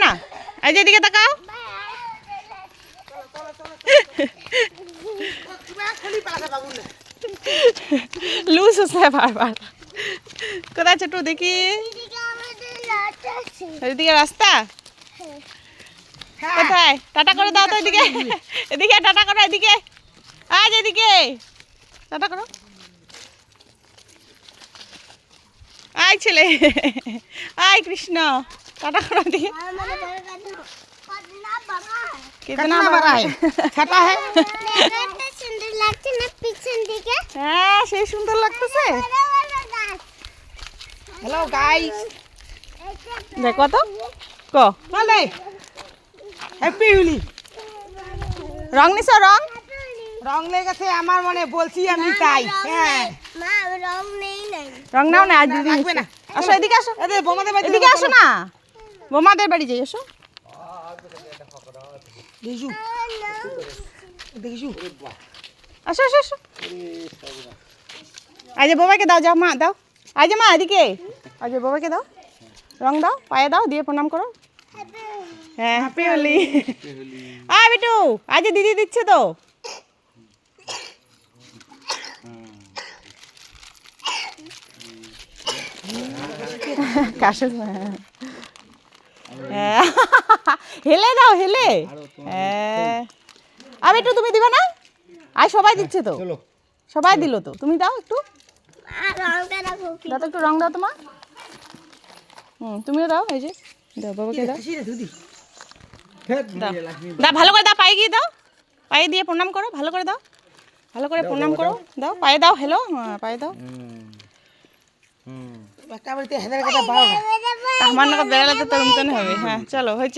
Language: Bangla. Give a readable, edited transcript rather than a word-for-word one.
না? এই যে এদিকে তাকাও। লুজ হচ্ছে বারবার। কোথায় ছোটু দেখি? এদিকে রাস্তা কোথায়? টাটা করে দাও তো এদিকে। এদিকে টাটা করো, এদিকে আজ এদিকে টাটা করো। আয় ছেলে, আয় কৃষ্ণ, টাটা করো এদিকে। कितना बड़ा है? छोटा है? सुंदर लगता है पीछे दिखे। हाँ, से सुंदर लगता से। Hello guys. देखो तो, को? चले। हैप्पी होली। रंग नहीं सो रंग? रंग लेगा से हमार मने बोलसी हमी ताई। माँ रंग नहीं। रंग ना आज दीदी। आसो इधर आसो। अरे बोमा दे बाड़ी। इधर आसो ना। बोमा दे बाड़ी जाइए आसो। देखू देखू আসো আসো আসো আজ বাবাকে দাও যাও মা দাও আজ মা এদিকে আজ বাবাকে দাও রং দাও পায়ে দাও দিয়ে প্রণাম করো হ্যাঁ হ্যাপি হোলি আয় বিটু আজ দিদি দিচ্ছে তো কাশে হেলে দাও হেলে আর একটু তুমি দিবে না আর সবাই দিচ্ছে তো সবাই দিল তো তুমি দাও একটু দাও তো একটু রং দাও তোমার তুমিও দাও এই যে দাও বাবাকে দাও দাও ভালো করে দাও পায়ে গিয়ে দাও পায়ে দিয়ে প্রণাম করো ভালো করে দাও ভালো করে প্রণাম করো দাও পায়ে দাও হ্যালো পায়ে দাও আমার নাকি বেড়ালে তো তরুণ হবে হ্যাঁ চলো হয়েছে